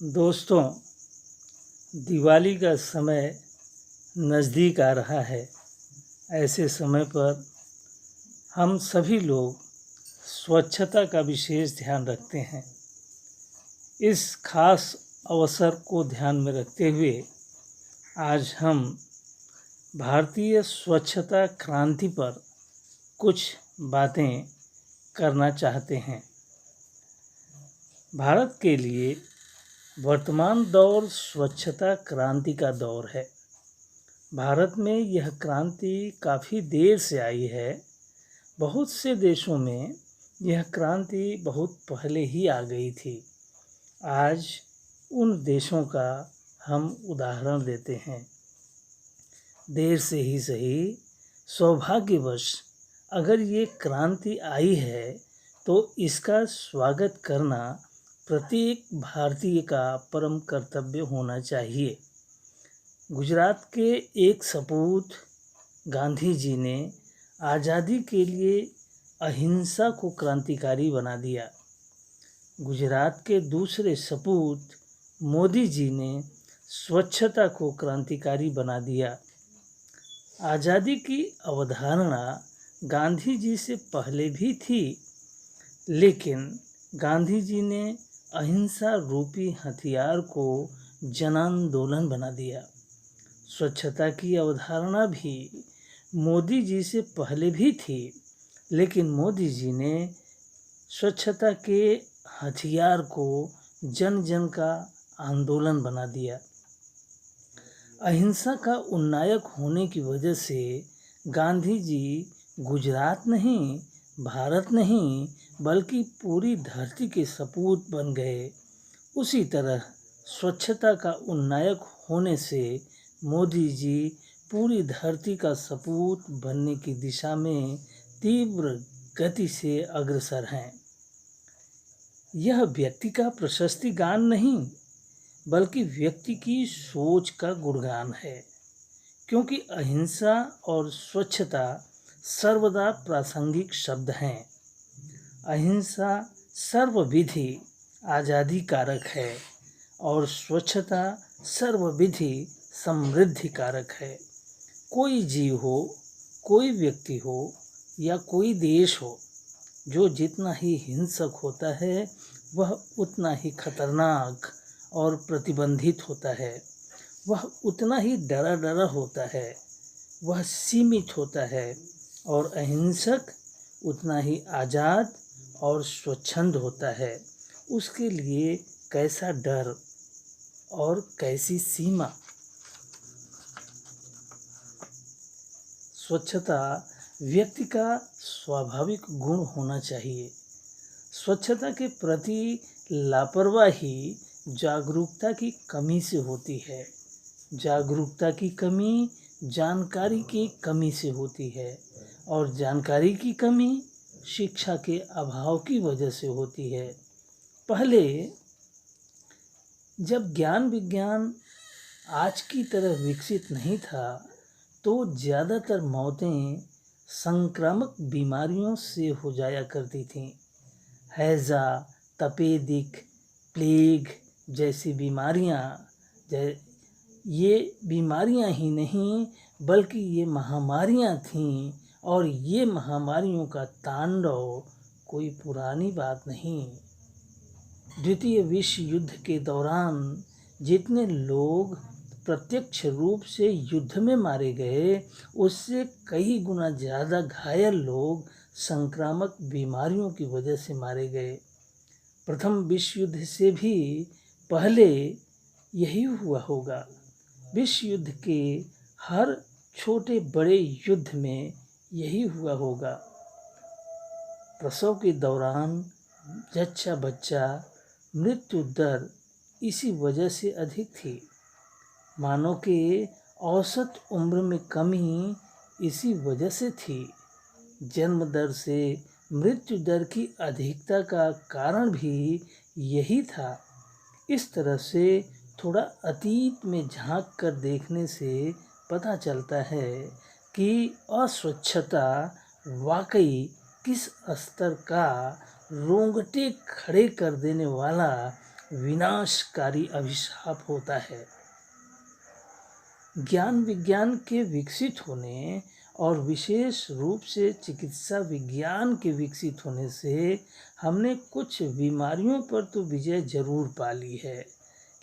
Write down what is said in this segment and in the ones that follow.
दोस्तों, दिवाली का समय नज़दीक आ रहा है। ऐसे समय पर हम सभी लोग स्वच्छता का विशेष ध्यान रखते हैं। इस खास अवसर को ध्यान में रखते हुए आज हम भारतीय स्वच्छता क्रांति पर कुछ बातें करना चाहते हैं। भारत के लिए वर्तमान दौर स्वच्छता क्रांति का दौर है। भारत में यह क्रांति काफ़ी देर से आई है। बहुत से देशों में यह क्रांति बहुत पहले ही आ गई थी। आज उन देशों का हम उदाहरण देते हैं। देर से ही सही, सौभाग्यवश अगर ये क्रांति आई है तो इसका स्वागत करना प्रत्येक भारतीय का परम कर्तव्य होना चाहिए। गुजरात के एक सपूत गांधी जी ने आज़ादी के लिए अहिंसा को क्रांतिकारी बना दिया। गुजरात के दूसरे सपूत मोदी जी ने स्वच्छता को क्रांतिकारी बना दिया। आज़ादी की अवधारणा गांधी जी से पहले भी थी, लेकिन गांधी जी ने अहिंसा रूपी हथियार को जन आंदोलन बना दिया। स्वच्छता की अवधारणा भी मोदी जी से पहले भी थी, लेकिन मोदी जी ने स्वच्छता के हथियार को जन जन का आंदोलन बना दिया। अहिंसा का उन्नायक होने की वजह से गांधी जी गुजरात नहीं, भारत नहीं, बल्कि पूरी धरती के सपूत बन गए। उसी तरह स्वच्छता का उन्नायक होने से मोदी जी पूरी धरती का सपूत बनने की दिशा में तीव्र गति से अग्रसर हैं। यह व्यक्ति का प्रशस्ति गान नहीं, बल्कि व्यक्ति की सोच का गुणगान है, क्योंकि अहिंसा और स्वच्छता सर्वदा प्रासंगिक शब्द हैं। अहिंसा सर्वविधि आज़ादी कारक है और स्वच्छता सर्वविधि समृद्धि कारक है। कोई जीव हो, कोई व्यक्ति हो या कोई देश हो, जो जितना ही हिंसक होता है वह उतना ही खतरनाक और प्रतिबंधित होता है। वह उतना ही डरा डरा होता है, वह सीमित होता है, और अहिंसक उतना ही आज़ाद और स्वच्छंद होता है। उसके लिए कैसा डर और कैसी सीमा। स्वच्छता व्यक्ति का स्वाभाविक गुण होना चाहिए। स्वच्छता के प्रति लापरवाही जागरूकता की कमी से होती है। जागरूकता की कमी जानकारी की कमी से होती है, और जानकारी की कमी शिक्षा के अभाव की वजह से होती है। पहले जब ज्ञान विज्ञान आज की तरह विकसित नहीं था, तो ज़्यादातर मौतें संक्रामक बीमारियों से हो जाया करती थीं। हैज़ा, तपेदिक, प्लेग जैसी बीमारियां, ये बीमारियां ही नहीं बल्कि ये महामारियां थीं, और ये महामारियों का तांडव कोई पुरानी बात नहीं। द्वितीय विश्व युद्ध के दौरान जितने लोग प्रत्यक्ष रूप से युद्ध में मारे गए, उससे कई गुना ज़्यादा घायल लोग संक्रामक बीमारियों की वजह से मारे गए। प्रथम विश्व युद्ध से भी पहले यही हुआ होगा। विश्व युद्ध के हर छोटे बड़े युद्ध में यही हुआ होगा। प्रसव के दौरान जच्चा बच्चा मृत्यु दर इसी वजह से अधिक थी। मानव के औसत उम्र में कमी इसी वजह से थी। जन्म दर से मृत्यु दर की अधिकता का कारण भी यही था। इस तरह से थोड़ा अतीत में झांक कर देखने से पता चलता है कि अस्वच्छता वाकई किस स्तर का रोंगटे खड़े कर देने वाला विनाशकारी अभिशाप होता है। ज्ञान विज्ञान के विकसित होने और विशेष रूप से चिकित्सा विज्ञान के विकसित होने से हमने कुछ बीमारियों पर तो विजय जरूर पा ली है,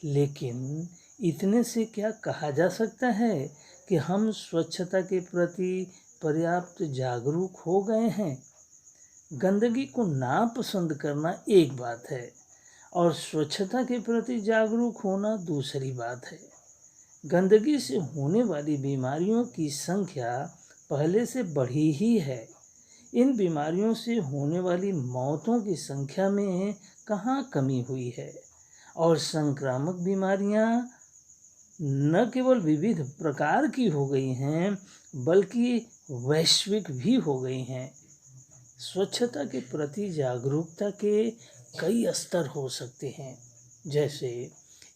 लेकिन इतने से क्या कहा जा सकता है कि हम स्वच्छता के प्रति पर्याप्त जागरूक हो गए हैं? गंदगी को नापसंद करना एक बात है और स्वच्छता के प्रति जागरूक होना दूसरी बात है। गंदगी से होने वाली बीमारियों की संख्या पहले से बढ़ी ही है। इन बीमारियों से होने वाली मौतों की संख्या में कहाँ कमी हुई है और संक्रामक बीमारियां न केवल विविध प्रकार की हो गई हैं बल्कि वैश्विक भी हो गई हैं। स्वच्छता के प्रति जागरूकता के कई स्तर हो सकते हैं। जैसे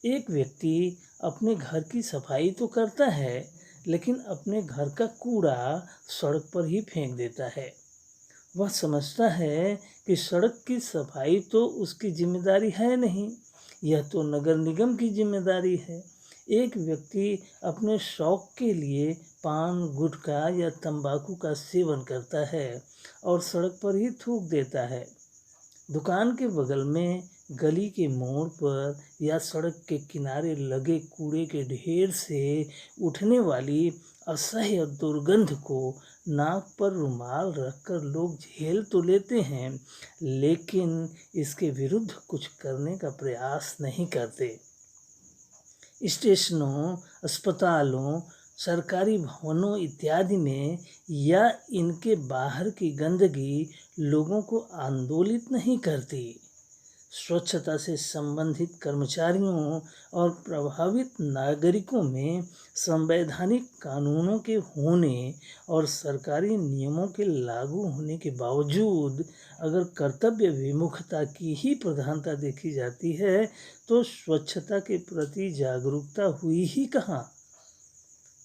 एक व्यक्ति अपने घर की सफाई तो करता है, लेकिन अपने घर का कूड़ा सड़क पर ही फेंक देता है। वह समझता है कि सड़क की सफाई तो उसकी जिम्मेदारी है नहीं, यह तो नगर निगम की जिम्मेदारी है। एक व्यक्ति अपने शौक के लिए पान, गुटखा या तंबाकू का सेवन करता है और सड़क पर ही थूक देता है। दुकान के बगल में, गली के मोड़ पर या सड़क के किनारे लगे कूड़े के ढेर से उठने वाली असह्य दुर्गंध को नाक पर रुमाल रखकर लोग झेल तो लेते हैं, लेकिन इसके विरुद्ध कुछ करने का प्रयास नहीं करते। स्टेशनों, अस्पतालों, सरकारी भवनों इत्यादि में या इनके बाहर की गंदगी लोगों को आंदोलित नहीं करती। स्वच्छता से संबंधित कर्मचारियों और प्रभावित नागरिकों में संवैधानिक कानूनों के होने और सरकारी नियमों के लागू होने के बावजूद अगर कर्तव्य विमुखता की ही प्रधानता देखी जाती है तो स्वच्छता के प्रति जागरूकता हुई ही कहाँ।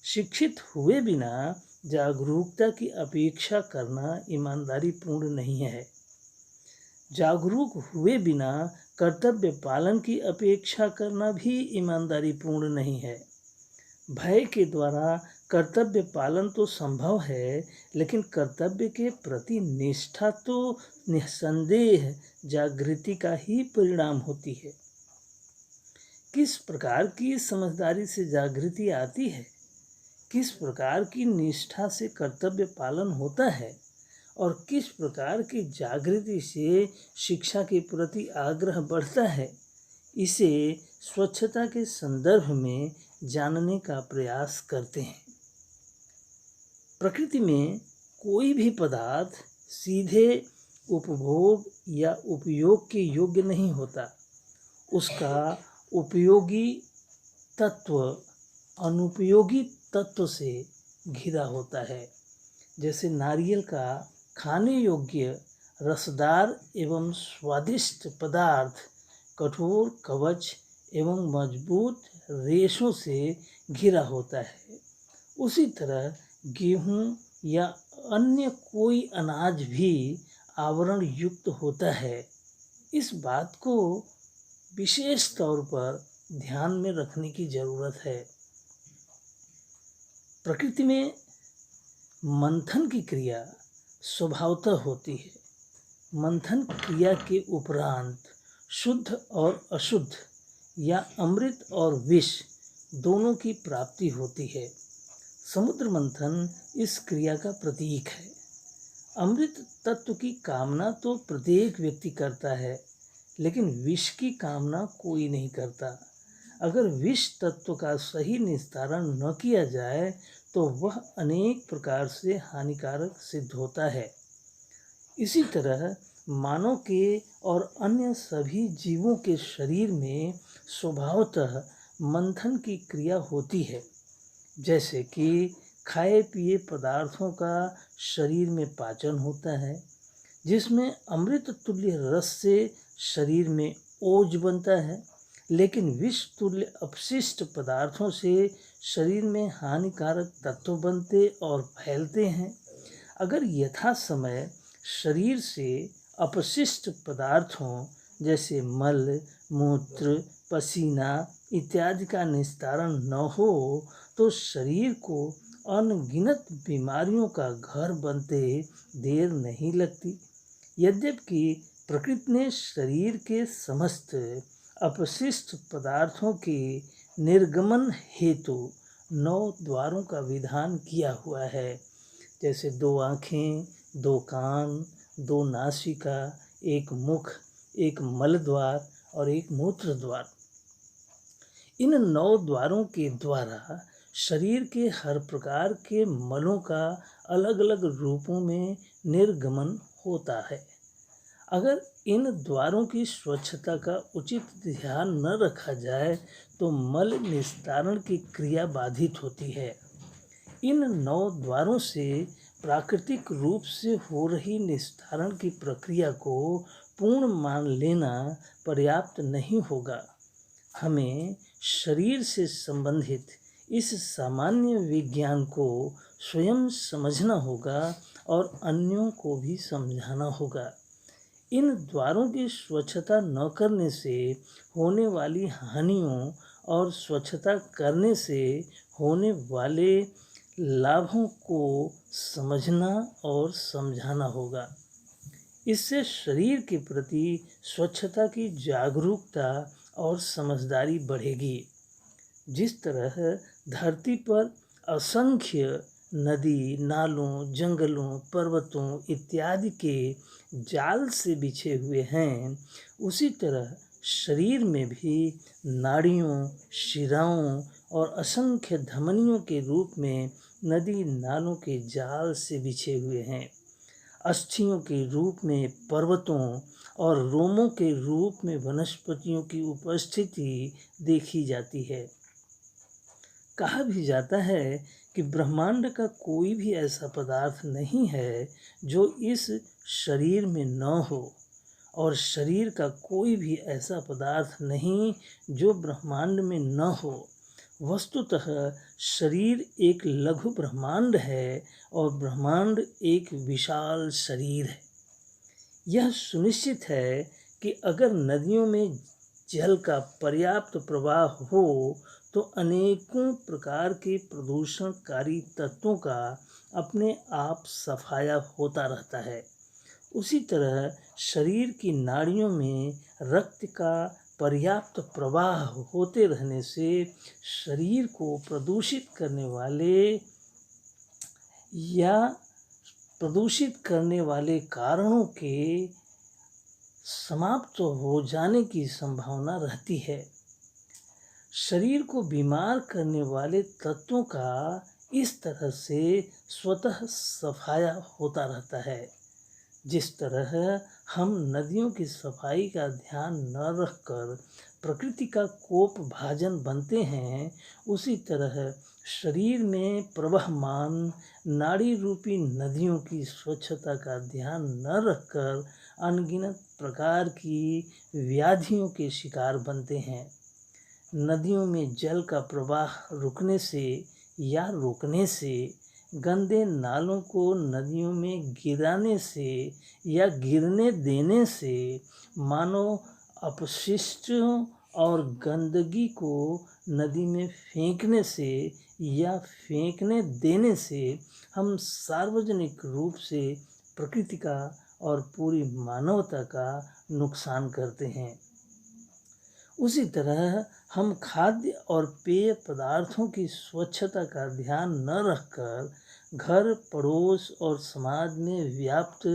शिक्षित हुए बिना जागरूकता की अपेक्षा करना ईमानदारी पूर्ण नहीं है। जागरूक हुए बिना कर्तव्य पालन की अपेक्षा करना भी ईमानदारी पूर्ण नहीं है। भय के द्वारा कर्तव्य पालन तो संभव है, लेकिन कर्तव्य के प्रति निष्ठा तो निस्संदेह जागृति का ही परिणाम होती है। किस प्रकार की समझदारी से जागृति आती है, किस प्रकार की निष्ठा से कर्तव्य पालन होता है और किस प्रकार की जागृति से शिक्षा के प्रति आग्रह बढ़ता है, इसे स्वच्छता के संदर्भ में जानने का प्रयास करते हैं। प्रकृति में कोई भी पदार्थ सीधे उपभोग या उपयोग के योग्य नहीं होता। उसका उपयोगी तत्व अनुपयोगी तत्व से घिरा होता है। जैसे नारियल का खाने योग्य रसदार एवं स्वादिष्ट पदार्थ कठोर कवच एवं मजबूत रेशों से घिरा होता है, उसी तरह गेहूं या अन्य कोई अनाज भी आवरण युक्त होता है। इस बात को विशेष तौर पर ध्यान में रखने की जरूरत है। प्रकृति में मंथन की क्रिया स्वभावतः होती है। मंथन क्रिया के उपरांत शुद्ध और अशुद्ध या अमृत और विष दोनों की प्राप्ति होती है। समुद्र मंथन इस क्रिया का प्रतीक है। अमृत तत्व की कामना तो प्रत्येक व्यक्ति करता है, लेकिन विष की कामना कोई नहीं करता। अगर विष तत्व का सही निस्तारण न किया जाए तो वह अनेक प्रकार से हानिकारक सिद्ध होता है। इसी तरह मानव के और अन्य सभी जीवों के शरीर में स्वभावतः मंथन की क्रिया होती है। जैसे कि खाए पिए पदार्थों का शरीर में पाचन होता है, जिसमें अमृत तुल्य रस से शरीर में ओज बनता है, लेकिन विष तुल्य अपशिष्ट पदार्थों से शरीर में हानिकारक तत्व बनते और फैलते हैं। अगर यथा समय शरीर से अपशिष्ट पदार्थों जैसे मल, मूत्र, पसीना इत्यादि का निस्तारण न हो तो शरीर को अनगिनत बीमारियों का घर बनते देर नहीं लगती। यद्यपि प्रकृति ने शरीर के समस्त अपशिष्ट पदार्थों के निर्गमन हेतु 9 द्वारों का विधान किया हुआ है, जैसे 2 आँखें, 2 कान, 2 नासिका, 1 मुख, 1 मल द्वार और 1 मूत्र द्वार। इन 9 द्वारों के द्वारा शरीर के हर प्रकार के मलों का अलग अलग रूपों में निर्गमन होता है। अगर इन द्वारों की स्वच्छता का उचित ध्यान न रखा जाए तो मल निस्तारण की क्रिया बाधित होती है। इन 9 द्वारों से प्राकृतिक रूप से हो रही निस्तारण की प्रक्रिया को पूर्ण मान लेना पर्याप्त नहीं होगा। हमें शरीर से संबंधित इस सामान्य विज्ञान को स्वयं समझना होगा और अन्यों को भी समझाना होगा। इन द्वारों की स्वच्छता न करने से होने वाली हानियों और स्वच्छता करने से होने वाले लाभों को समझना और समझाना होगा। इससे शरीर के प्रति स्वच्छता की जागरूकता और समझदारी बढ़ेगी। जिस तरह धरती पर असंख्य नदी, नालों, जंगलों, पर्वतों इत्यादि के जाल से बिछे हुए हैं, उसी तरह शरीर में भी नाड़ियों, शिराओं और असंख्य धमनियों के रूप में नदी नालों के जाल से बिछे हुए हैं। अस्थियों के रूप में पर्वतों और रोमों के रूप में वनस्पतियों की उपस्थिति देखी जाती है। कहा भी जाता है कि ब्रह्मांड का कोई भी ऐसा पदार्थ नहीं है जो इस शरीर में न हो, और शरीर का कोई भी ऐसा पदार्थ नहीं जो ब्रह्मांड में न हो। वस्तुतः शरीर एक लघु ब्रह्मांड है और ब्रह्मांड एक विशाल शरीर है। यह सुनिश्चित है कि अगर नदियों में जल का पर्याप्त प्रवाह हो तो अनेकों प्रकार के प्रदूषणकारी तत्वों का अपने आप सफाया होता रहता है। उसी तरह शरीर की नाड़ियों में रक्त का पर्याप्त प्रवाह होते रहने से शरीर को प्रदूषित करने वाले कारणों के समाप्त हो जाने की संभावना रहती है। शरीर को बीमार करने वाले तत्वों का इस तरह से स्वतः सफाया होता रहता है। जिस तरह हम नदियों की सफाई का ध्यान न रखकर प्रकृति का कोप भाजन बनते हैं, उसी तरह शरीर में प्रवहमान नाड़ी रूपी नदियों की स्वच्छता का ध्यान न रखकर अनगिनत प्रकार की व्याधियों के शिकार बनते हैं। नदियों में जल का प्रवाह रुकने से या रोकने से, गंदे नालों को नदियों में गिराने से या गिरने देने से, मानव अपशिष्टों और गंदगी को नदी में फेंकने से या फेंकने देने से हम सार्वजनिक रूप से प्रकृति का और पूरी मानवता का नुकसान करते हैं। उसी तरह हम खाद्य और पेय पदार्थों की स्वच्छता का ध्यान न रखकर घर, पड़ोस और समाज में व्याप्त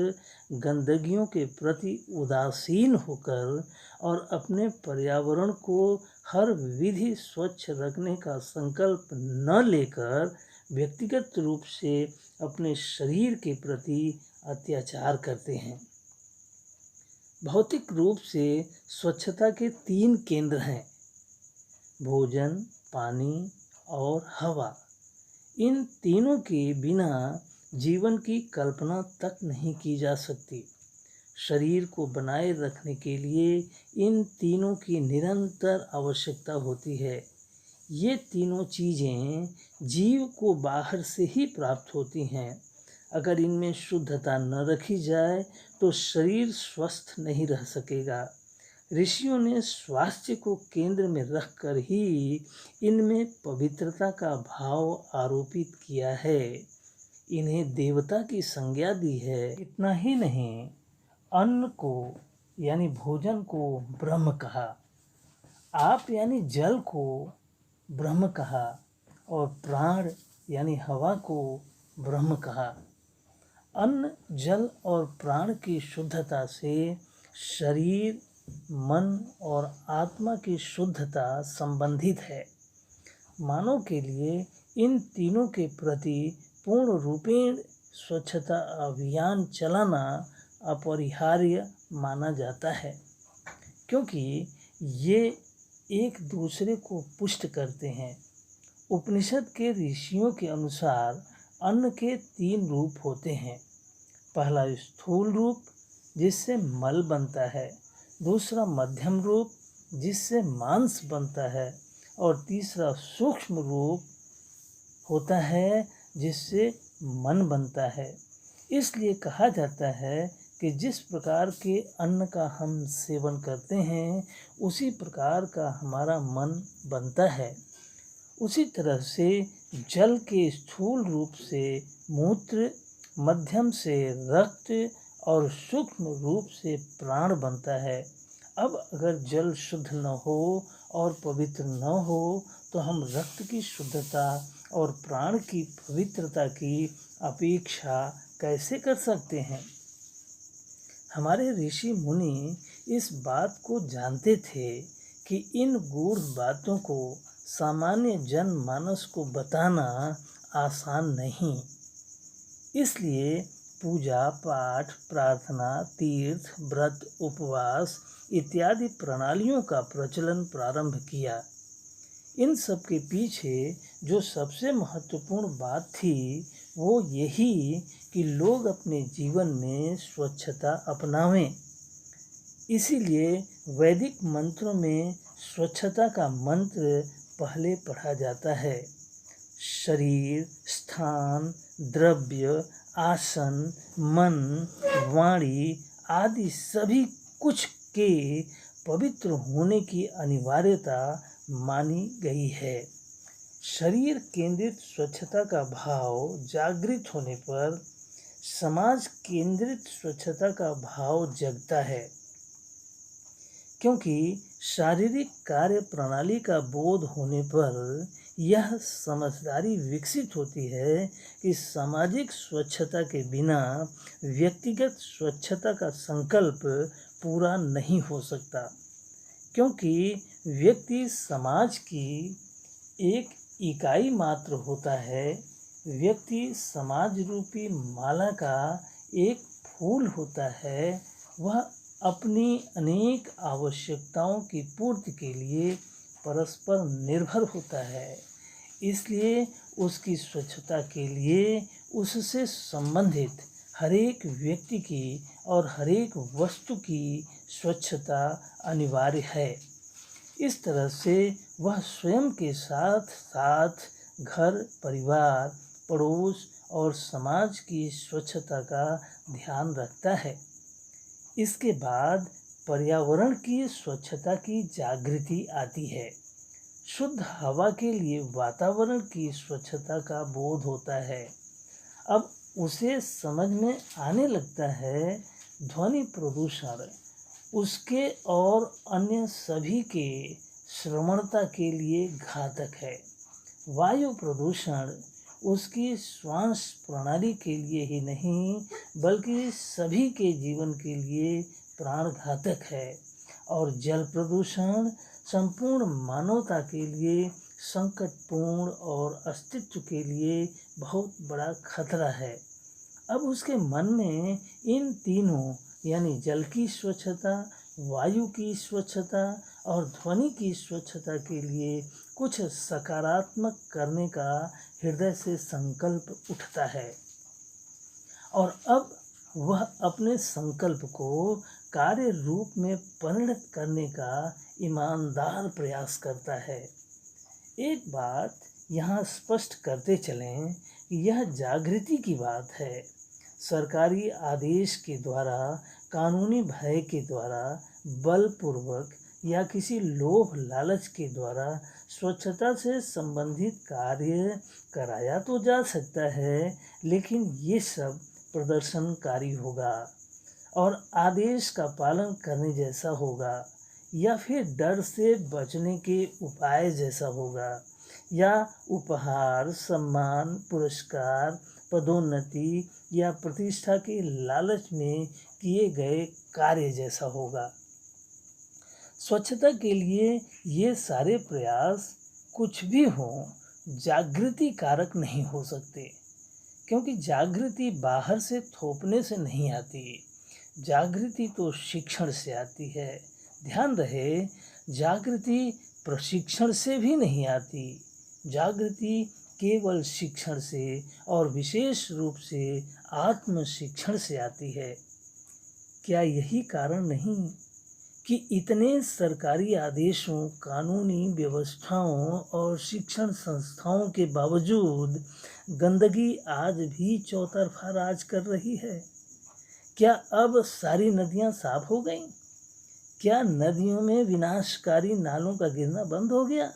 गंदगियों के प्रति उदासीन होकर और अपने पर्यावरण को हर विधि स्वच्छ रखने का संकल्प न लेकर व्यक्तिगत रूप से अपने शरीर के प्रति अत्याचार करते हैं। भौतिक रूप से स्वच्छता के 3 केंद्र हैं: भोजन, पानी और हवा। इन तीनों के बिना जीवन की कल्पना तक नहीं की जा सकती। शरीर को बनाए रखने के लिए इन तीनों की निरंतर आवश्यकता होती है। ये तीनों चीज़ें जीव को बाहर से ही प्राप्त होती हैं। अगर इनमें शुद्धता न रखी जाए तो शरीर स्वस्थ नहीं रह सकेगा। ऋषियों ने स्वास्थ्य को केंद्र में रखकर ही इनमें पवित्रता का भाव आरोपित किया है, इन्हें देवता की संज्ञा दी है। इतना ही नहीं, अन्न को यानी भोजन को ब्रह्म कहा, आप यानी जल को ब्रह्म कहा और प्राण यानी हवा को ब्रह्म कहा। अन्न, जल और प्राण की शुद्धता से शरीर, मन और आत्मा की शुद्धता संबंधित है। मानव के लिए इन तीनों के प्रति पूर्ण रूपेण स्वच्छता अभियान चलाना अपरिहार्य माना जाता है, क्योंकि ये एक दूसरे को पुष्ट करते हैं। उपनिषद के ऋषियों के अनुसार अन्न के 3 रूप होते हैं। पहला स्थूल रूप, जिससे मल बनता है, दूसरा मध्यम रूप जिससे मांस बनता है, और तीसरा सूक्ष्म रूप होता है जिससे मन बनता है। इसलिए कहा जाता है कि जिस प्रकार के अन्न का हम सेवन करते हैं उसी प्रकार का हमारा मन बनता है। उसी तरह से जल के स्थूल रूप से मूत्र, मध्यम से रक्त और सूक्ष्म रूप से प्राण बनता है। अब अगर जल शुद्ध न हो और पवित्र न हो तो हम रक्त की शुद्धता और प्राण की पवित्रता की अपेक्षा कैसे कर सकते हैं। हमारे ऋषि मुनि इस बात को जानते थे कि इन गूढ़ बातों को सामान्य जनमानस को बताना आसान नहीं। इसलिए पूजा पाठ, प्रार्थना, तीर्थ, व्रत, उपवास इत्यादि प्रणालियों का प्रचलन प्रारंभ किया। इन सब के पीछे जो सबसे महत्वपूर्ण बात थी वो यही कि लोग अपने जीवन में स्वच्छता अपनावें। इसीलिए वैदिक मंत्रों में स्वच्छता का मंत्र पहले पढ़ा जाता है। शरीर, स्थान, द्रव्य, आसन, मन, वाणी आदि सभी कुछ के पवित्र होने की अनिवार्यता मानी गई है। शरीर केंद्रित स्वच्छता का भाव जागृत होने पर समाज केंद्रित स्वच्छता का भाव जगता है, क्योंकि शारीरिक कार्य प्रणाली का बोध होने पर यह समझदारी विकसित होती है कि सामाजिक स्वच्छता के बिना व्यक्तिगत स्वच्छता का संकल्प पूरा नहीं हो सकता, क्योंकि व्यक्ति समाज की एक इकाई मात्र होता है। व्यक्ति समाज रूपी माला का एक फूल होता है। वह अपनी अनेक आवश्यकताओं की पूर्ति के लिए परस्पर निर्भर होता है। इसलिए उसकी स्वच्छता के लिए उससे संबंधित हरेक व्यक्ति की और हरेक वस्तु की स्वच्छता अनिवार्य है। इस तरह से वह स्वयं के साथ साथ घर, परिवार, पड़ोस और समाज की स्वच्छता का ध्यान रखता है। इसके बाद पर्यावरण की स्वच्छता की जागृति आती है। शुद्ध हवा के लिए वातावरण की स्वच्छता का बोध होता है। अब उसे समझ में आने लगता है ध्वनि प्रदूषण उसके और अन्य सभी के श्रवणता के लिए घातक है। वायु प्रदूषण उसकी श्वास प्रणाली के लिए ही नहीं बल्कि सभी के जीवन के लिए प्राणघातक है। और जल प्रदूषण संपूर्ण मानवता के लिए संकटपूर्ण और अस्तित्व के लिए बहुत बड़ा खतरा है। अब उसके मन में इन तीनों यानी जल की स्वच्छता, वायु की स्वच्छता और ध्वनि की स्वच्छता के लिए कुछ सकारात्मक करने का हृदय से संकल्प उठता है और अब वह अपने संकल्प को कार्य रूप में परिणत करने का ईमानदार प्रयास करता है। एक बात यहाँ स्पष्ट करते चलें कि यह जागृति की बात है। सरकारी आदेश के द्वारा, कानूनी भय के द्वारा बलपूर्वक या किसी लोभ लालच के द्वारा स्वच्छता से संबंधित कार्य कराया तो जा सकता है, लेकिन ये सब प्रदर्शनकारी होगा और आदेश का पालन करने जैसा होगा, या फिर डर से बचने के उपाय जैसा होगा, या उपहार, सम्मान, पुरस्कार, पदोन्नति या प्रतिष्ठा के लालच में किए गए कार्य जैसा होगा। स्वच्छता के लिए ये सारे प्रयास कुछ भी हों, जागृति कारक नहीं हो सकते, क्योंकि जागृति बाहर से थोपने से नहीं आती। जागृति तो शिक्षण से आती है। ध्यान रहे, जागृति प्रशिक्षण से भी नहीं आती। जागृति केवल शिक्षण से और विशेष रूप से आत्म शिक्षण से आती है। क्या यही कारण नहीं कि इतने सरकारी आदेशों, कानूनी व्यवस्थाओं और शिक्षण संस्थाओं के बावजूद गंदगी आज भी चौतरफा राज कर रही है? क्या अब सारी नदियां साफ हो गईं? क्या नदियों में विनाशकारी नालों का गिरना बंद हो गया?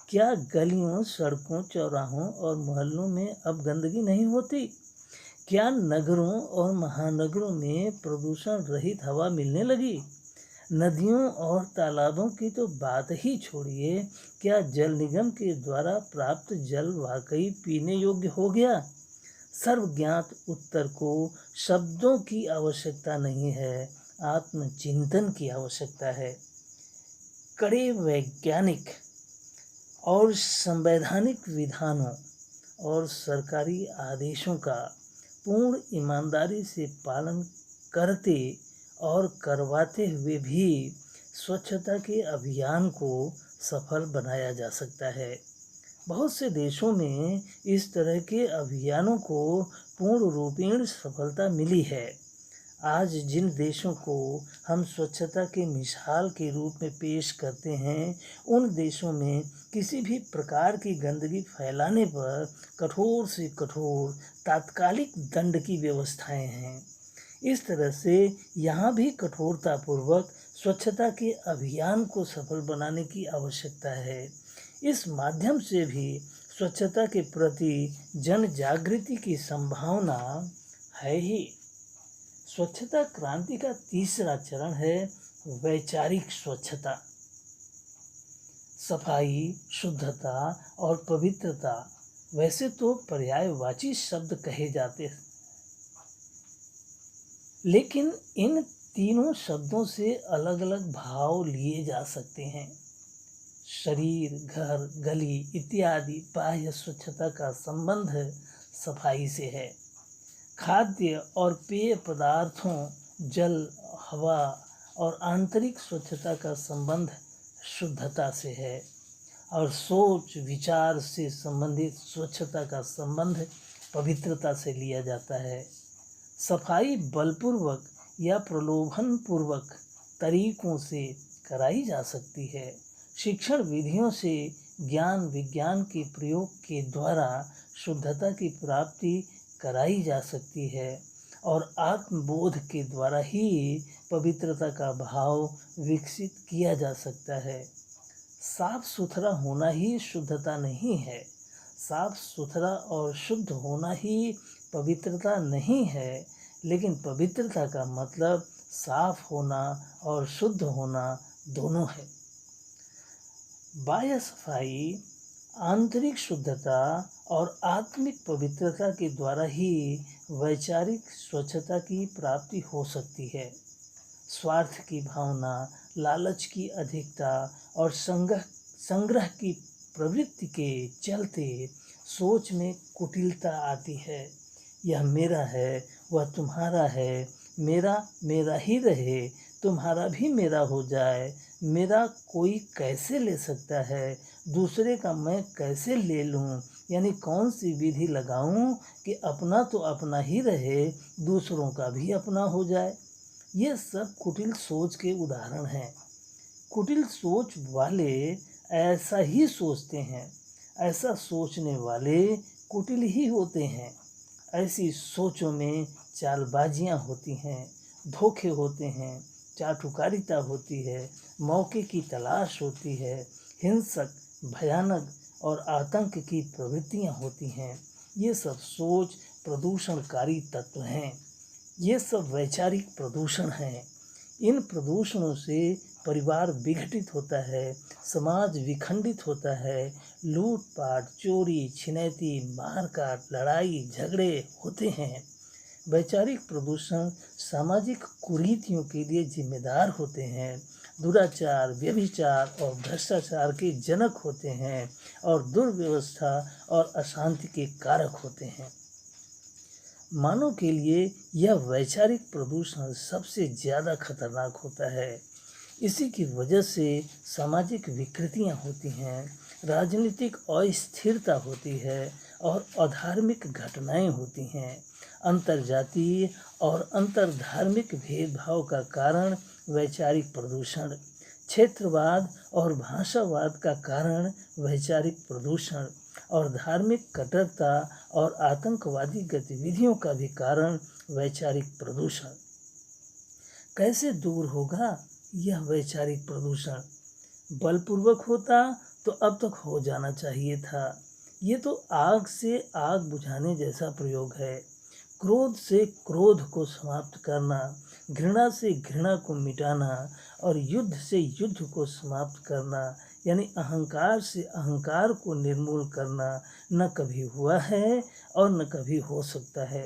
क्या गलियों, सड़कों, चौराहों और मोहल्लों में अब गंदगी नहीं होती? क्या नगरों और महानगरों में प्रदूषण रहित हवा मिलने लगी? नदियों और तालाबों की तो बात ही छोड़िए, क्या जल निगम के द्वारा प्राप्त जल वाकई पीने योग्य हो गया? सर्वज्ञात उत्तर को शब्दों की आवश्यकता नहीं है, आत्मचिंतन की आवश्यकता है। कड़े वैज्ञानिक और संवैधानिक विधानों और सरकारी आदेशों का पूर्ण ईमानदारी से पालन करते और करवाते हुए भी स्वच्छता के अभियान को सफल बनाया जा सकता है। बहुत से देशों में इस तरह के अभियानों को पूर्ण रूपेण सफलता मिली है। आज जिन देशों को हम स्वच्छता के मिसाल के रूप में पेश करते हैं, उन देशों में किसी भी प्रकार की गंदगी फैलाने पर कठोर से कठोर तात्कालिक दंड की व्यवस्थाएं हैं। इस तरह से यहाँ भी कठोरतापूर्वक स्वच्छता के अभियान को सफल बनाने की आवश्यकता है। इस माध्यम से भी स्वच्छता के प्रति जन जागृति की संभावना है ही। स्वच्छता क्रांति का तीसरा चरण है वैचारिक स्वच्छता। सफाई, शुद्धता और पवित्रता वैसे तो पर्यायवाची शब्द कहे जाते हैं, लेकिन इन तीनों शब्दों से अलग अलग भाव लिए जा सकते हैं। शरीर, घर, गली इत्यादि बाह्य स्वच्छता का संबंध सफाई से है। खाद्य और पेय पदार्थों, जल, हवा और आंतरिक स्वच्छता का संबंध शुद्धता से है, और सोच विचार से संबंधित स्वच्छता का संबंध पवित्रता से लिया जाता है। सफाई बलपूर्वक या प्रलोभनपूर्वक तरीकों से कराई जा सकती है। शिक्षण विधियों से ज्ञान विज्ञान के प्रयोग के द्वारा शुद्धता की प्राप्ति कराई जा सकती है, और आत्मबोध के द्वारा ही पवित्रता का भाव विकसित किया जा सकता है। साफ सुथरा होना ही शुद्धता नहीं है, साफ सुथरा और शुद्ध होना ही पवित्रता नहीं है, लेकिन पवित्रता का मतलब साफ होना और शुद्ध होना दोनों है। बाह्य सफाई, आंतरिक शुद्धता और आत्मिक पवित्रता के द्वारा ही वैचारिक स्वच्छता की प्राप्ति हो सकती है। स्वार्थ की भावना, लालच की अधिकता और संग्रह की प्रवृत्ति के चलते सोच में कुटिलता आती है। यह मेरा है, वह तुम्हारा है, मेरा मेरा ही रहे, तुम्हारा भी मेरा हो जाए, मेरा कोई कैसे ले सकता है, दूसरे का मैं कैसे ले लूं, यानी कौन सी विधि लगाऊं कि अपना तो अपना ही रहे, दूसरों का भी अपना हो जाए। ये सब कुटिल सोच के उदाहरण हैं। कुटिल सोच वाले ऐसा ही सोचते हैं, ऐसा सोचने वाले कुटिल ही होते हैं। ऐसी सोचों में चालबाजियां होती हैं, धोखे होते हैं, चाटुकारिता होती है, मौके की तलाश होती है, हिंसक, भयानक और आतंक की प्रवृत्तियां होती हैं। ये सब सोच प्रदूषणकारी तत्व हैं। ये सब वैचारिक प्रदूषण हैं। इन प्रदूषणों से परिवार विघटित होता है, समाज विखंडित होता है, लूटपाट, चोरी, छिनैती, मारकाट, लड़ाई झगड़े होते हैं। वैचारिक प्रदूषण सामाजिक कुरीतियों के लिए जिम्मेदार होते हैं, दुराचार, व्यभिचार और भ्रष्टाचार के जनक होते हैं और दुर्व्यवस्था और अशांति के कारक होते हैं। मानव के लिए यह वैचारिक प्रदूषण सबसे ज़्यादा खतरनाक होता है। इसी की वजह से सामाजिक विकृतियां होती हैं, राजनीतिक अस्थिरता होती है और अधार्मिक घटनाएं होती हैं। अंतर्जातीय और अंतर्धार्मिक भेदभाव का कारण वैचारिक प्रदूषण, क्षेत्रवाद और भाषावाद का कारण वैचारिक प्रदूषण और धार्मिक कट्टरता और आतंकवादी गतिविधियों का भी कारण वैचारिक प्रदूषण। कैसे दूर होगा यह वैचारिक प्रदूषण? बलपूर्वक होता तो अब तक हो जाना चाहिए था। ये तो आग से आग बुझाने जैसा प्रयोग है। क्रोध से क्रोध को समाप्त करना, घृणा से घृणा को मिटाना और युद्ध से युद्ध को समाप्त करना, यानी अहंकार से अहंकार को निर्मूल करना न कभी हुआ है और न कभी हो सकता है।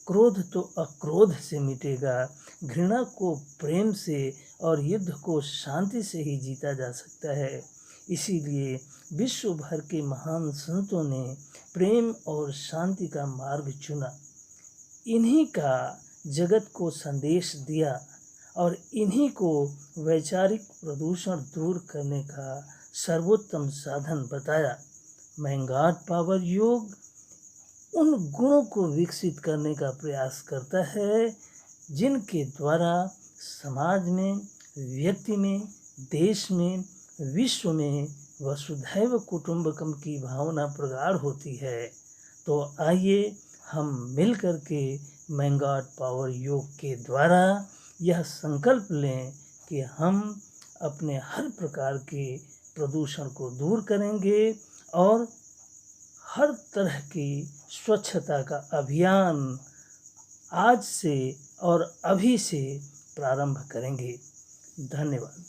क्रोध तो अक्रोध से मिटेगा, घृणा को प्रेम से और युद्ध को शांति से ही जीता जा सकता है। इसीलिए विश्व भर के महान संतों ने प्रेम और शांति का मार्ग चुना। इन्हीं का जगत को संदेश दिया और इन्हीं को वैचारिक प्रदूषण दूर करने का सर्वोत्तम साधन बताया। मैंगार्ड पावर योग उन गुणों को विकसित करने का प्रयास करता है जिनके द्वारा समाज में, व्यक्ति में, देश में, विश्व में वसुधैव कुटुंबकम की भावना प्रगाढ़ होती है। तो आइए हम मिलकर के मैंगार्ड पावर योग के द्वारा यह संकल्प लें कि हम अपने हर प्रकार के प्रदूषण को दूर करेंगे और हर तरह की स्वच्छता का अभियान आज से और अभी से प्रारंभ करेंगे। धन्यवाद।